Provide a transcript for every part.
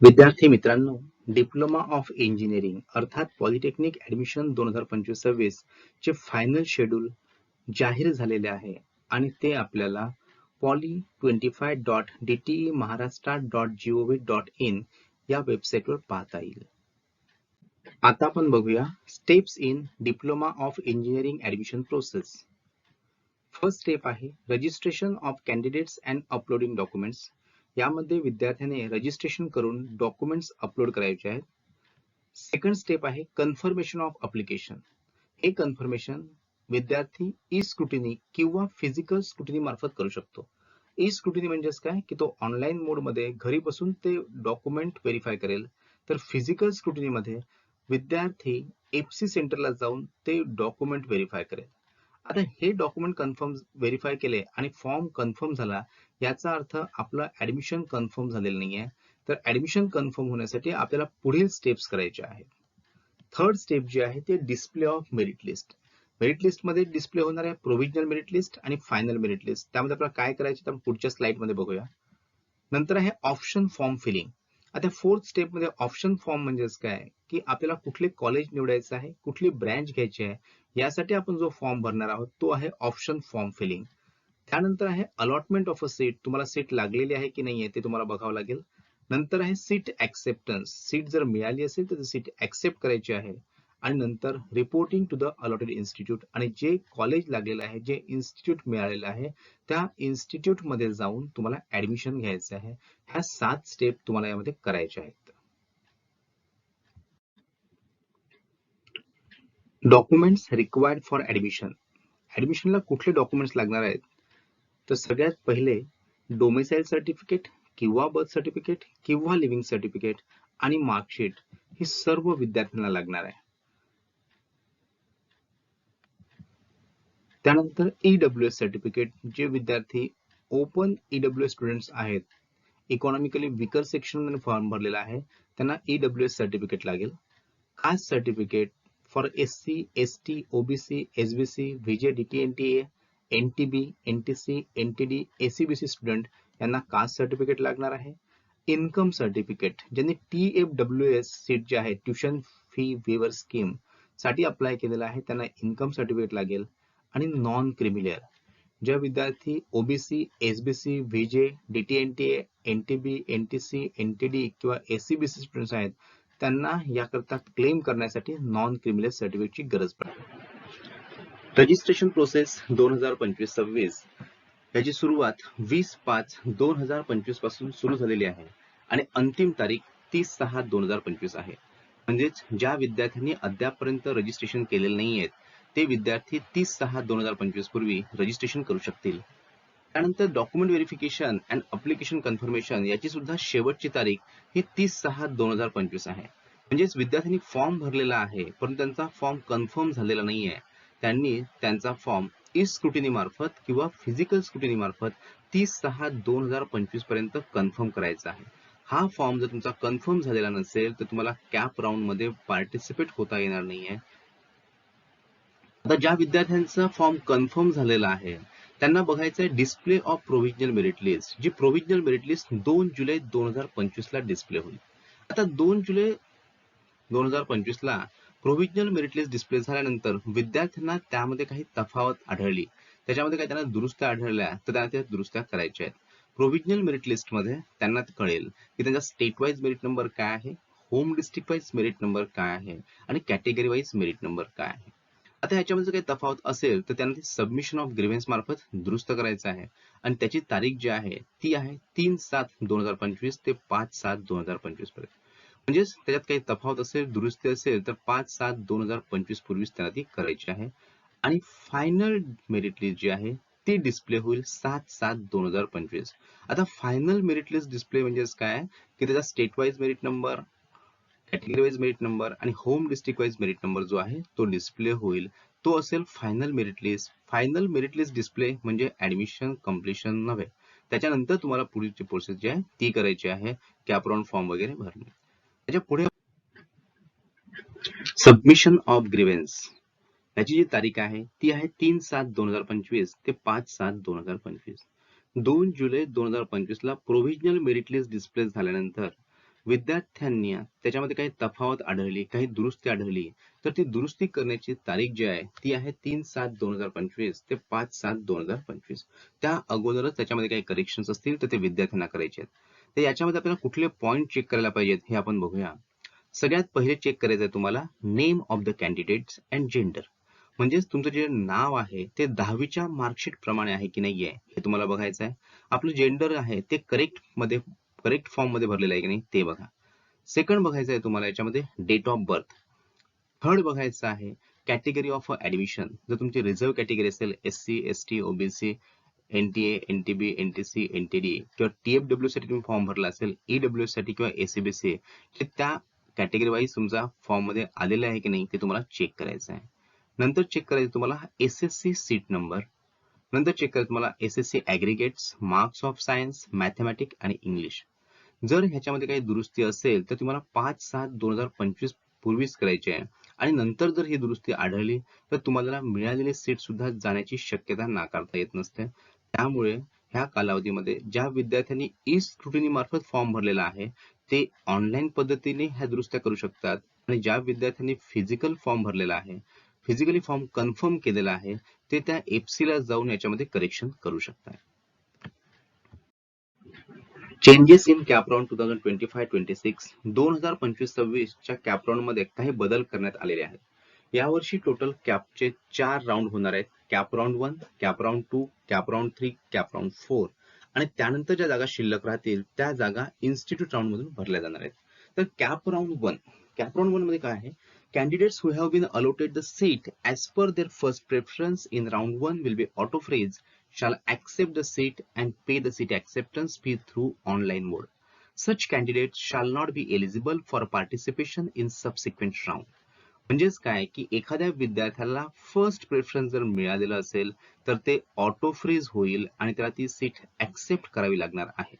विद्यार्थी मित्रांनो, diploma of engineering अर्थात पॉलिटेक्निक ऍडमिशन 2025-26 चे फायनल शेड्यूल जाहीर झालेले आहे आणि ते आपल्याला poly25.dtemaharaष्ट्र.gov.in या वेबसाईटवर पाहता येईल. आता आपण बघूया steps in diploma of engineering admission process. First step आहे registration of candidates and uploading documents. यामध्ये विद्यार्थ्याने रजिस्ट्रेशन करून डॉक्युमेंट्स अपलोड करायचे आहेत. सेकंड स्टेप आहे कन्फर्मेशन ऑफ अप्लिकेशन. हे कन्फर्मेशन विद्यार्थी ई स्क्रुटिनी किंवा फिजिकल स्क्रुटिनी मार्फत करू शकतो. ई स्क्रुटिनी म्हणजेच काय की तो ऑनलाईन मोड मध्ये घरी बसून ते डॉक्युमेंट व्हेरीफाय करेल, तर फिजिकल स्क्रुटिनी मध्ये विद्यार्थी एफसी सेंटरला जाऊन ते डॉक्युमेंट व्हेरीफाय करेल. आता हे डॉक्युमेंट कन्फर्म व्हेरीफाय केले आणि फॉर्म कन्फर्म झाला, याचा अर्थ आपलं ऍडमिशन कन्फर्म झालेलं नाहीये. तर ऍडमिशन कन्फर्म होण्यासाठी आपल्याला पुढील स्टेप्स करायचे आहेत. थर्ड स्टेप जी आहे ते display of merit list. Merit list मध्ये डिस्प्ले होणार आहे प्रोव्हिजनल मेरिट लिस्ट आणि फायनल मेरिट लिस्ट. त्यामध्ये आपल्याला काय करायचे तर पुढच्या स्लाइड मध्ये बघूया. नंतर आहे ऑप्शन फॉर्म फिलिंग. आता फोर्थ स्टेप मध्ये ऑप्शन फॉर्म म्हणजेच काय की आपल्याला कुठले कॉलेज निवडायचं आहे, कुठली ब्रँच घ्यायची आहे, यासाठी आपण जो फॉर्म भरणार आहोत तो आहे ऑप्शन फॉर्म फिलिंग. त्यानंतर आहे अलॉटमेंट ऑफ अ सीट. तुम्हाला सीट लागलेली आहे की नाहीये ते तुम्हाला बघावं लागेल. नंतर आहे सीट ऍक्सेप्टन्स. सीट जर मिळाली असेल तर सीट ऍक्सेप्ट करायची आहे. आणि नंतर reporting to the allotted institute. आणि जे कॉलेज लागलेलं आहे, जे इन्स्टिट्यूट मिळालेलं आहे, त्या इन्स्टिट्यूट मध्ये जाऊन तुम्हाला ऍडमिशन घ्यायचं आहे. ह्या 7 स्टेप तुम्हाला यामध्ये करायच्या आहेत. Documents required for admission. ऍडमिशनला कुठले डॉक्युमेंट्स लागणार आहेत तर सगळ्यात पहिले डोमिसाइल सर्टिफिकेट किंवा बर्थ सर्टिफिकेट किंवा लिव्हिंग सर्टिफिकेट आणि मार्कशीट ही सर्व विद्यार्थ्यांना लागणार आहे. त्यानंतर ईडब्ल्यूएस सर्टिफिकेट. जे विद्यार्थी ओपन ईडब्ल्यूएस स्टुडंट्स आहेत, इकॉनॉमिकली विकर सेक्शन मध्ये फॉर्म भरलेला आहे, त्यांना ईडब्ल्यूएस सर्टिफिकेट लागेल. Caste certificate for SC, ST, OBC, SBC, VJ, DTNTA, NTB, NTC, NTD, SEBC student यांना कास्ट सर्टिफिकेट लागणार आहे. Income certificate. ज्यांनी TFWS सीट जे आहे ट्युशन फी वेवर स्कीम साठी अप्लाय केलेला आहे त्यांना इन्कम सर्टिफिकेट लागेल. आणि नॉन क्रिमिलियर ज्या विद्यार्थी OBC, SBC, VJ, DTNTA, NTB, NTC, NTD किंवा एसीबीसी स्टुडंट्स आहेत त्यांना याकरता क्लेम करण्यासाठी नॉन क्रिमिलियर सर्टिफिकेटची गरज पडते. रजिस्ट्रेशन प्रोसेस 2025-26 याची सुरुवात 20/5/2025 पासून सुरू झालेली आहे आणि अंतिम तारीख 30/6/2025 आहे. म्हणजेच ज्या विद्यार्थ्यांनी अद्यापर्यंत रजिस्ट्रेशन केलेले नाही आहेत ते विद्यार्थी 30/6/2025 पूर्वी रजिस्ट्रेशन करू शकतील. त्यानंतर document verification and application confirmation याची सुद्धा शेवटची तारीख ही 30/6/2025 आहे. म्हणजेच विद्यार्थ्यांनी फॉर्म भरलेला आहे परंतु त्यांचा फॉर्म कन्फर्म झालेला नाहीये, त्यांनी त्यांचा फॉर्म ई स्क्रुटिनी मार्फत किंवा फिजिकल स्क्रुटिनी मार्फत 30/6/2025 पर्यंत कन्फर्म करायचा आहे. हा फॉर्म जर तुमचा कन्फर्म झालेला नसेल तर तुम्हाला कॅप राऊंड मध्ये पार्टिसिपेट होता येणार नाहीये. आता ज्या विद्यार्थ्यांचा फॉर्म कन्फर्म झालेला आहे त्यांना बघायचं आहे display of provisional merit list. जी प्रोव्हिजनल मेरिट लिस्ट 2 जुलै 2025 ला डिस्प्ले होईल. आता 2 जुलै 2025 ला प्रोव्हिजनल मेरिट लिस्ट डिस्प्ले झाल्यानंतर विद्यार्थ्यांना त्यामध्ये काही तफावत आढळली, त्याच्यामध्ये काही त्यांना दुरुस्त्या आढळल्या तर त्यांना त्या दुरुस्त्या करायच्या आहेत. प्रोव्हिजनल मेरिट लिस्ट मध्ये त्यांना कळेल की त्यांचा स्टेट वाईज मेरिट नंबर काय आहे, home district wise merit number काय आहे आणि कॅटेगरी वाईज मेरिट नंबर काय आहे. आता ह्याच्यामध्ये काही तफावत असेल तर त्यांना सबमिशन ऑफ ग्रीव्हन्स मार्फत दुरुस्त करायचं आहे आणि त्याची तारीख जी आहे ती आहे 3/7/2025 ते 5/7/2025 पर्यंत. म्हणजेच त्याच्यात काही तफावत असेल, दुरुस्ती असेल तर 5/7/2025 पूर्वीच त्यांना ती करायची आहे. आणि फायनल मेरिट लिस्ट जी आहे ती डिस्प्ले होईल 7/7/2025. आता फायनल मेरिट लिस्ट डिस्प्ले म्हणजेच काय की त्याचा state wise merit number, category wise merit number आणि home district wise merit number जो आहे तो डिस्प्ले होईल. तो असेल final merit list. Final merit list display म्हणजे ऍडमिशन कम्प्लिशन नव्हे. त्याच्यानंतर तुम्हाला पुढची प्रोसेस जी आहे ती करायची आहे, कॅप राऊंड फॉर्म वगैरे भरणे. त्याच्या पुढे सबमिशन ऑफ ग्रीव्हन्स याची जी तारीख आहे ती आहे 3/7/2025 ते 5/7/2025. 2 जुलै 2025 ला प्रोव्हिजनल मेरिट लिस्ट डिस्प्ले झाल्यानंतर विद्यार्थ्यांनी त्याच्यामध्ये काही तफावत आढळली, काही दुरुस्ती आढळली, तर ती दुरुस्ती करण्याची तारीख जी आहे ती आहे 3/7/2025 ते 5/7/2025. त्या अगोदरच त्याच्यामध्ये काही करेक्शन्स असतील तर ते विद्यार्थ्यांना करायचे आहेत. तर याच्यामध्ये आपल्याला कुठले पॉईंट चेक करायला पाहिजेत हे आपण बघूया. सगळ्यात पहिले चेक करायचं आहे तुम्हाला name of the candidates and gender. म्हणजेच तुमचं जे नाव आहे ते 10वीच्या मार्कशीट प्रमाणे आहे की नाहीये हे तुम्हाला बघायचं आहे. आपलं जेंडर आहे ते करेक्ट फॉर्म मध्ये भरलेलं आहे की नाही ते बघा. सेकंड बघायचं आहे तुम्हाला याच्यामध्ये डेट ऑफ बर्थ. थर्ड बघायचं आहे कॅटेगरी ऑफ ऍडमिशन. जर तुमची रिझर्व्ह कॅटेगरी असेल SC ST OBC NTA NTB NTC NTD किंवा TFW साठी तुम्ही फॉर्म भरला असेल, EWS साठी किंवा ACBC हे त्या कॅटेगरी वाईज तुमचा फॉर्म मध्ये आलेला आहे की नाही ते तुम्हाला चेक करायचं आहे. नंतर चेक करायचं तुम्हाला SSC सीट नंबर. नंतर चेक करायचं तुम्हाला SSC aggregates, marks of science, mathematics आणि इंग्लिश. जर ह्याच्यामध्ये काही दुरुस्ती असेल तर तुम्हाला 5/7/2025 पूर्वीच करायची आहे. आणि नंतर जर ही दुरुस्ती आढळली तर तुम्हाला मिळालेली सीट सुद्धा जाण्याची शक्यता नाकारता येत नसते. त्यामुळे ह्या कालावधीमध्ये ज्या विद्यार्थ्यांनी ई स्क्रुटिनी मार्फत फॉर्म भरलेला आहे ते ऑनलाईन पद्धतीने ह्या दुरुस्त्या करू शकतात. आणि ज्या विद्यार्थ्यांनी फिजिकल फॉर्म भरलेला आहे, फिजिकली फॉर्म कन्फर्म केलेला आहे, ते त्या FC ला जाऊन याच्यामध्ये करेक्शन करू शकतात. चेंजेस इन कॅपराउंड 2025-26 2025-26 च्या कॅपराउंड मध्ये काही बदल करण्यात आलेले आहेत. यावर्षी टोटल कॅपचे 4 राऊंड होणार आहेत. कॅपराउंड 1, कॅपराउंड 2, कॅपराउंड 3, कॅपराउंड 4 आणि त्यानंतर ज्या जागा शिल्लक राहतील त्या जागा इन्स्टिट्यूट राऊंड मधून भरल्या जाणार आहेत. तर कॅपराउंड 1 मध्ये काय आहे, candidates who have been allotted the seat as per their first preference in round 1 will be auto freeze shall accept the seat and pay the seat acceptance fee through online mode. Such candidates shall not be eligible for participation in subsequent round. म्हणजेच काय की एखाद्या विद्यार्थ्याला first preference जर मिळालेलं असेल तर ते ऑटो फ्रीज होईल आणि त्याला ती सीट ऍक्सेप्ट करावी लागणार आहे.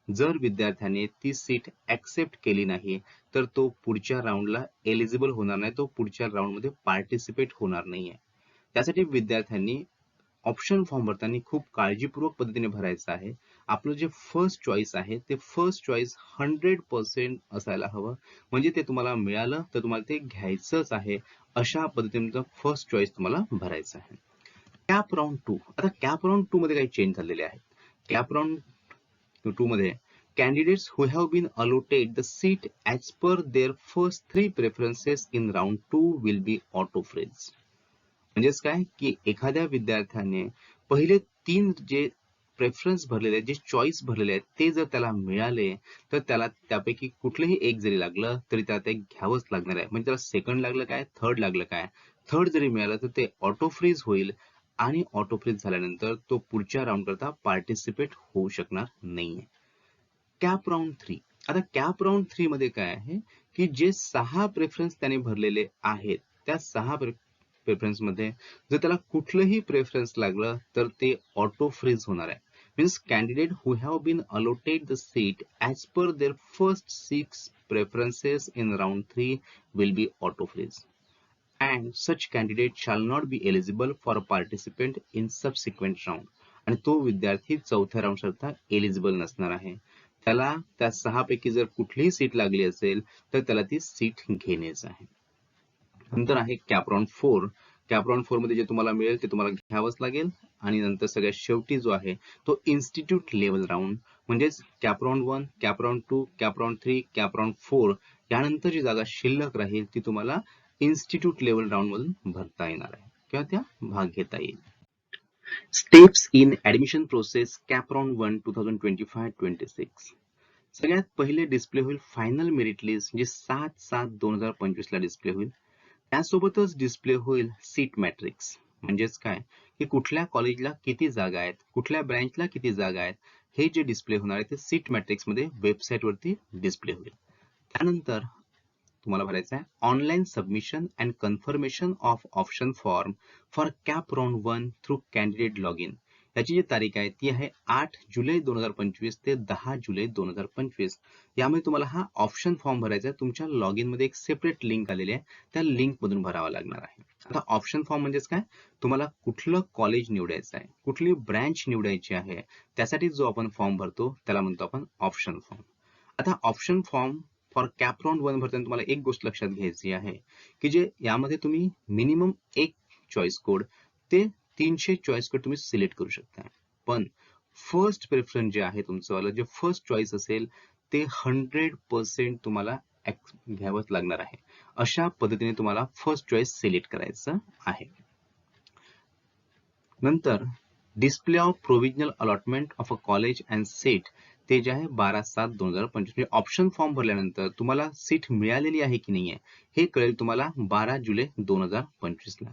जर विद्यार्थ्याने ती सीट ऍक्सेप्ट केली नाही तर तो पुढच्या राऊंडला एलिजिबल होणार नाही, तो पुढच्या राऊंड मध्ये पार्टिसिपेट होणार नाहीये. त्यासाठी विद्यार्थ्यांनी ऑप्शन फॉर्म भरताना खूप काळजीपूर्वक पद्धतीने भरायचं आहे. आपलं जे फर्स्ट चॉईस आहे ते फर्स्ट चॉईस 100% असायला हवं. म्हणजे ते तुम्हाला मिळालं तर तुम्हाला ते घ्यायचंच आहे अशा पद्धतीने फर्स्ट चॉईस तुम्हाला भरायचं आहे. Cap round 2. आता कॅप राऊंड 2 मध्ये काही चेंज झालेले आहेत. कॅप राऊंड 2 मध्ये candidates who have been allotted the seat as per their first 3 preferences in round 2 will be auto freeze. म्हणजेच काय की एखाद्या विद्यार्थ्याने पहिले 3 जे प्रेफरन्स भरलेले आहेत, जे चॉईस भरलेले आहेत ते जर त्याला मिळाले तर त्याला त्यापैकी कुठलंही एक जरी लागलं तरी त्याला ते घ्यावंच लागणार आहे. म्हणजे त्याला सेकंड लागलं काय, थर्ड लागलं काय, थर्ड जरी मिळालं तर ते ऑटो फ्रीज होईल आणि ऑटो फ्रीज झाल्यानंतर तो पुढच्या राऊंड करता पार्टिसिपेट होऊ शकणार नाहीये. Cap round 3. आता कॅप राऊंड 3 मध्ये काय आहे की जे 6 प्रेफरन्स त्याने भरलेले आहेत त्या 6 प्रेफरन्स मध्ये जर त्याला कुठलंही प्रेफरन्स लागलं तर ते ऑटो फ्रीज होणार आहे. Means candidate who have been allotted the seat as per their first 6 preferences in round 3 will be auto freeze and such candidate shall not be eligible for participant in subsequent round. आणि तो विद्यार्थी चौथ्या round करता eligible नसणार आहे. त्याला त्या 6 पैकी जर कुठलीही सीट लागली असेल तर त्याला ती सीट घेण्याच आहे. नंतर आहे कॅपराउंड 4. कॅपराउंड 4 मध्ये जे तुम्हाला मिळेल ते तुम्हाला घ्यावंच लागेल. आणि नंतर सगळ्यात शेवटी जो आहे तो इन्स्टिट्यूट लेवल राऊंड. म्हणजेच कॅपराउंड 1, कॅपराउंड 2, कॅपराउंड 3, कॅपराउंड 4 यानंतर जी जागा शिल्लक राहील ती तुम्हाला इन्स्टिट्यूट लेवल राऊंड मधून भरता येणार आहे किंवा त्या भाग घेता येईल. Steps in admission process CAP round 1 2025-26. सगळ्यात पहिले डिस्प्ले होईल फायनल मेरिट लिस्ट जे 7/7/2025 ला डिस्प्ले होईल. त्यासोबतच डिस्प्ले होईल सीट मॅट्रिक्स. म्हणजेच काय की कुठल्या कॉलेजला किती जागा आहेत, कुठल्या ब्रँचला किती जागा आहेत हे जे डिस्प्ले होणार आहे ते सीट मॅट्रिक्स मध्ये वेबसाईट वरती डिस्प्ले होईल. त्यानंतर तुम्हाला भरायचं आहे online submission and confirmation of option form for CAP round 1 through candidate log in. याची जी तारीख आहे ती आहे 8 जुलै 2025 ते 10 जुलै 2025. यामध्ये तुम्हाला हा ऑप्शन फॉर्म भरायचा आहे. तुमच्या लॉग इन मध्ये एक सेपरेट लिंक आलेली आहे, त्या लिंक मधून भरावा लागणार आहे. आता ऑप्शन फॉर्म म्हणजेच काय, तुम्हाला कुठलं कॉलेज निवडायचं आहे, कुठली ब्रँच निवडायची आहे त्यासाठी जो आपण फॉर्म भरतो त्याला म्हणतो आपण ऑप्शन फॉर्म. आता option form for CAP round 1 भरताना तुम्हाला एक गोष्ट लक्षात घ्यायची आहे की जे यामध्ये तुम्ही मिनिमम एक चॉईस कोड ते 300 चॉईस कोड तुम्ही सिलेक्ट करू शकता. पण फर्स्ट प्रेफरन्स जे आहे तुमचं वालं जे फर्स्ट चॉईस असेल ते 100% तुम्हाला घ्यावंच लागणार आहे. अशा पद्धतीने तुम्हाला फर्स्ट चॉईस सिलेक्ट करायचं आहे. नंतर display of provisional allotment of a college and seat ते जे आहे 12/7/2025 म्हणजे ऑप्शन फॉर्म भरल्यानंतर तुम्हाला सीट मिळालेली आहे की नाही आहे हे कळेल तुम्हाला 12 जुलै 2025 ला.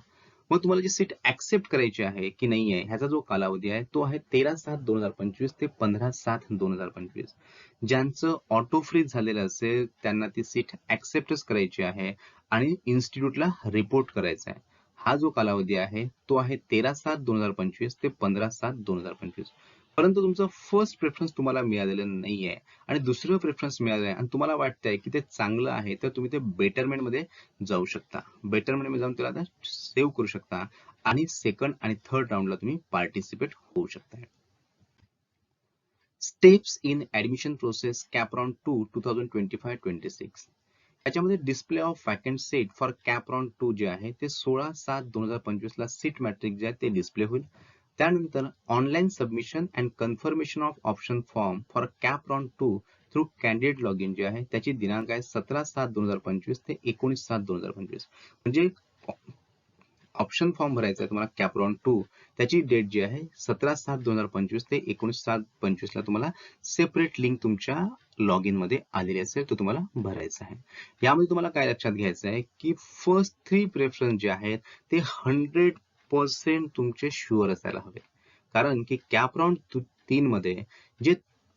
मग तुम्हाला जी सीट ऍक्सेप्ट करायची आहे की नाही आहे ह्याचा जो कालावधी आहे तो आहे 13/7/2025 ते 15/7/2025. ज्यांचं ऑटो फ्रीज झालेलं असेल त्यांना ती सीट ऍक्सेप्टच करायची आहे आणि इन्स्टिट्यूटला रिपोर्ट करायचा आहे. हा जो कालावधी आहे तो आहे 13/7/2025 ते 15/7/2025. परंतु तुमचं फर्स्ट प्रेफरन्स तुम्हाला मिळालेलं नाहीये आणि दुसरं प्रेफरन्स मिळालं आहे आणि तुम्हाला वाटतंय की ते चांगलं आहे तर तुम्ही ते बेटरमेंट मध्ये जाऊ शकता. बेटरमेंट मध्ये जाऊन त्याला सेव्ह करू शकता आणि सेकंड आणि थर्ड राऊंडला तुम्ही पार्टिसिपेट होऊ शकता. Steps in admission process cap round 2 2025-26. याच्यामध्ये display of vacant seat for CAP round 2 जे आहे ते 16/7/2025 ला सीट मॅट्रिक जे आहे ते डिस्प्ले होईल. त्यानंतर online submission and confirmation of option form for CAP round 2 through candidate log in जे आहे त्याची दिनांक आहे 17/7/2025 ते 19/7/2025. म्हणजे ऑप्शन फॉर्म भरायचा आहे तुम्हाला कॅप राऊंड 2 त्याची डेट जी आहे 17/7/2025 ते 19/7/25 ला तुम्हाला सेपरेट लिंक तुमच्या लॉग इन मध्ये आलेली असेल तो तुम्हाला भरायचा आहे. यामध्ये तुम्हाला काय लक्षात घ्यायचं आहे की फर्स्ट 3 प्रेफरन्स जे आहेत ते 100% तुमचे शुअर असायला हवे. कारण की कॅप राऊंड 3 मध्ये जे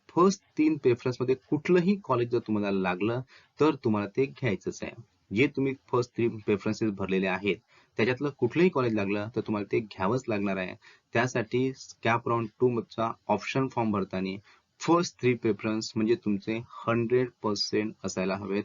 फर्स्ट 3 प्रेफरन्स मध्ये कुठलंही कॉलेज जर तुम्हाला लागलं तर तुम्हाला ते घ्यायचंच आहे. जे तुम्ही फर्स्ट 3 प्रेफरन्सेस भरलेले आहेत त्याच्यातलं कुठलंही कॉलेज लागलं तर तुम्हाला ते घ्यावंच लागणार आहे. त्यासाठी कॅप राऊंड 2 चा ऑप्शन फॉर्म भरताना फर्स्ट 3 प्रेफरन्स म्हणजे तुमचे 100% असायला हवेत.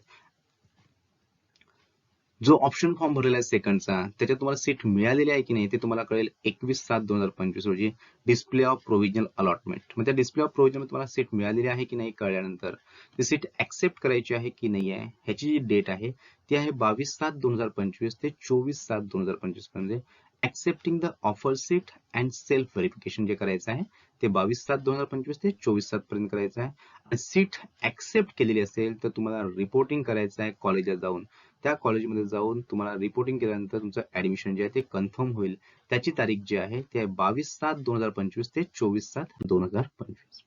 जो ऑप्शन फॉर्म भरलेला आहे सेकंडचा त्याच्यात तुम्हाला सीट मिळालेली आहे की नाही ते तुम्हाला कळेल 21/7/2025 रोजी डिस्प्ले ऑफ प्रोव्हिजनल अलॉटमेंट. म्हणजे त्या डिस्प्ले ऑफ प्रोव्हिजन तुम्हाला सीट मिळालेली आहे की नाही कळल्यानंतर ती सीट ऍक्सेप्ट करायची आहे की नाही आहे ह्याची जी डेट आहे ती आहे 22/7/2025 ते 24/7/2025 म्हणजे accepting the offer seat and self verification जे करायचं आहे ते 22/7/2025 ते 24/7 पर्यंत करायचं आहे. आणि सीट ऍक्सेप्ट केलेली असेल तर तुम्हाला रिपोर्टिंग करायचं आहे कॉलेजला जाऊन. त्या कॉलेजमध्ये जाऊन तुम्हाला रिपोर्टिंग केल्यानंतर तुमचं ऍडमिशन जे आहे ते कन्फर्म होईल. त्याची तारीख जी आहे ती आहे 22/7/2025 ते 24/7/2025.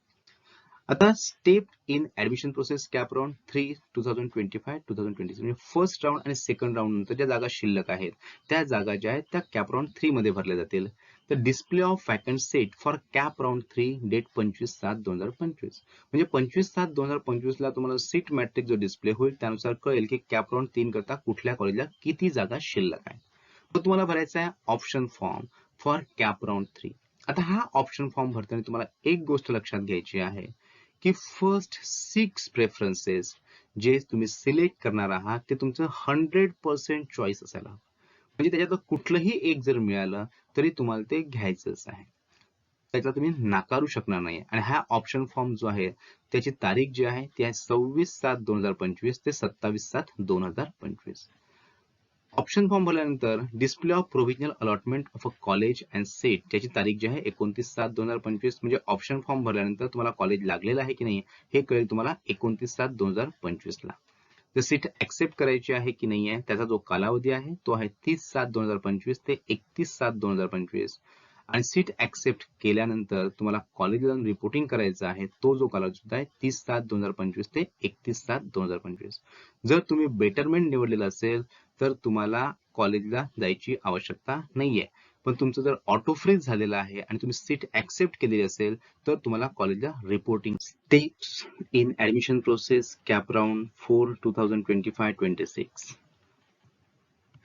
आता step in admission process cap round 3 2025-2026 म्हणजे फर्स्ट राऊंड आणि सेकंड राऊंड नंतर ज्या जागा शिल्लक आहेत त्या जागा ज्या आहेत त्या कॅप राऊंड 3 मध्ये भरल्या जातील. तर display of vacant seat for CAP round 3 date 25/7/2025 म्हणजे 25/7/2025 ला तुम्हाला सीट मॅट्रिक जो डिस्प्ले होईल त्यानुसार कळेल की कॅप राऊंड 3 करता कुठल्या कॉलेजला किती जागा शिल्लक आहे. तर तुम्हाला भरायचा आहे option form for CAP round 3. आता हा ऑप्शन फॉर्म भरताना तुम्हाला एक गोष्ट लक्षात घ्यायची आहे की फर्स्ट 6 प्रेफरन्सेस जे तुम्ही सिलेक्ट करणार आहात ते तुमचं 100% चॉईस असायला हवं. म्हणजे त्याच्यातलं कुठलंही एक जर मिळालं तरी तुम्हाला ते घ्यायचंच आहे. त्याला तुम्ही नाकारू शकणार नाही. आणि हा ऑप्शन फॉर्म जो आहे त्याची तारीख जी आहे ती आहे 26/7/2025 ते 27/7/2025. ऑप्शन फॉर्म भरल्यानंतर display of provisional allotment of a college and seat त्याची तारीख जी आहे 29/7/2025 म्हणजे ऑप्शन फॉर्म भरल्यानंतर तुम्हाला कॉलेज लागलेलं आहे की नाही हे कळेल तुम्हाला 29/7/2025 ला. जर सीट ऍक्सेप्ट करायची आहे की नाही आहे त्याचा जो कालावधी आहे तो आहे 30/7/2025 ते 31/7/2025. आणि सीट ऍक्सेप्ट केल्यानंतर तुम्हाला कॉलेजला जाऊन रिपोर्टिंग करायचं आहे तो जो कालावधी सुद्धा आहे 30/7/2025 ते 31/7/2025. जर तुम्ही बेटरमेंट निवडलेलं असेल तर तुम्हाला कॉलेजला जायची आवश्यकता नाहीये. पण तुमचं जर ऑटो फ्रीज झालेलं आहे आणि तुम्ही सीट ऍक्सेप्ट केलेली असेल तर तुम्हाला कॉलेजला reporting. Steps in admission process cap round 4 2025-26.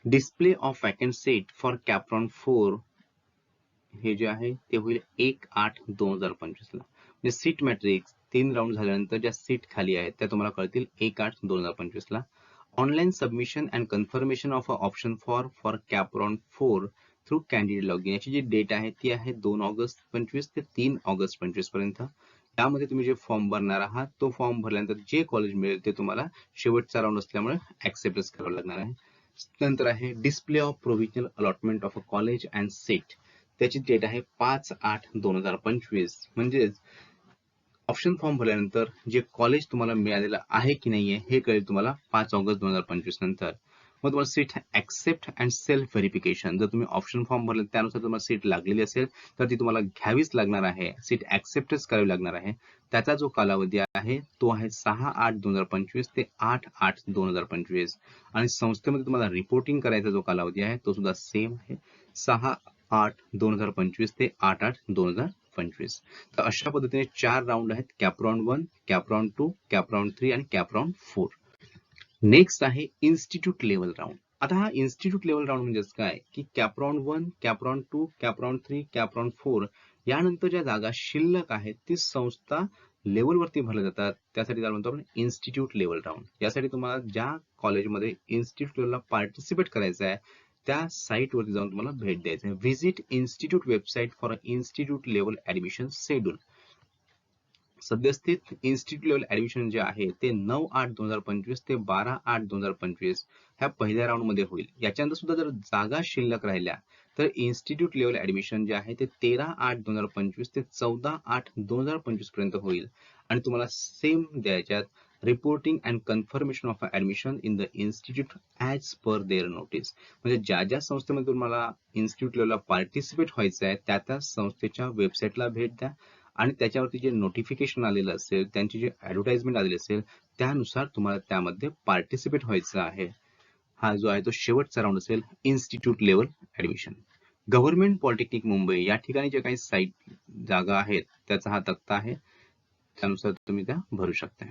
Display of vacant seat for CAP round 4 हे जे आहे ते होईल 1/8/2025 ला. म्हणजे सीट मॅट्रिक्स 3 राऊंड झाल्यानंतर ज्या सीट खाली आहेत त्या तुम्हाला कळतील 1/8/2025 ला. Online submission and confirmation of a option for CAP round 4 through candidate login याची जी डेट आहे ती आहे 2 ऑगस्ट 25 ते 3 ऑगस्ट 25 पर्यंत. त्यामध्ये तुम्ही जे फॉर्म भरणार आहात तो फॉर्म भरल्यानंतर जे कॉलेज मिळेल ते तुम्हाला शेवटचा राऊंड असल्यामुळे ऍक्सेप्टच करावं लागणार आहे. नंतर आहे display of provisional allotment of a college and seat. त्याची डेट आहे 5/8/2025. म्हणजेच ऑप्शन फॉर्म भरल्यानंतर जे कॉलेज तुम्हाला मिळालेलं आहे की नाहीये हे कळेल तुम्हाला 5 ऑगस्ट 2025 नंतर. मग तुम्हाला seat accept and self verification. जर तुम्ही ऑप्शन फॉर्म भरले त्यानुसार तुम्हाला सीट लागलेली असेल तर ती तुम्हाला घ्यावीच लागणार आहे, सीट ऍक्सेप्टच करावी लागणार आहे. त्याचा जो कालावधी आहे तो आहे 6/8/2025 ते 8/8/2025. आणि संस्थेमध्ये तुम्हाला रिपोर्टिंग करायचा जो कालावधी आहे तो सुद्धा सेम आहे, 6/8/2025 ते 8/8/2025. तर अशा पद्धतीने 4 राऊंड आहेत, cap round 1, cap round 2, cap round 3 आणि कॅप राऊंड 4. नेक्स्ट आहे इन्स्टिट्यूट लेवल राऊंड. आता हा इन्स्टिट्यूट लेवल राऊंड म्हणजेच काय की cap round 1, cap round 2, cap round 3, cap round 4 यानंतर ज्या जागा शिल्लक आहेत ती संस्था लेवलवरती भरल्या जातात. त्यासाठी त्याला म्हणतो आपण इन्स्टिट्यूट लेवल राऊंड. यासाठी तुम्हाला ज्या कॉलेजमध्ये इन्स्टिट्यूट लेवलला पार्टिसिपेट करायचं आहे त्या साईटवरती जाऊन तुम्हाला भेट द्यायचं आहे. Visit institute website for institute level admission schedule. सद्यस्थित इन्स्टिट्यूट लेवल ऍडमिशन जे आहे ते 9/8/2025 ते 12/8/2025 ह्या पहिल्या राऊंड मध्ये होईल. याच्यानंतर सुद्धा जर जागा शिल्लक राहिल्या तर इन्स्टिट्यूट लेवल ऍडमिशन जे आहे ते 13/8/2025 ते 14/8/2025 पर्यंत होईल. आणि तुम्हाला सेम द्यायच्यात reporting and confirmation of admission in the institute as per their notice. म्हणजे ज्या ज्या संस्थेमध्ये तुम्हाला इन्स्टिट्यूट लेवलला पार्टिसिपेट व्हायचं आहे त्या त्या संस्थेच्या वेबसाईटला भेट द्या आणि त्याच्यावरती जे नोटिफिकेशन आलेलं असेल, त्यांची जी ऍडव्हर्टाइजमेंट आलेली असेल त्यानुसार तुम्हाला त्यामध्ये पार्टिसिपेट व्हायचं आहे. हा जो आहे तो शेवटचा राऊंड असेल institute level admission. Government polytechnic Mumbai या ठिकाणी जे काही साईट जागा आहेत त्याचा हा तक्ता आहे, त्यानुसार तुम्ही त्या भरू शकता.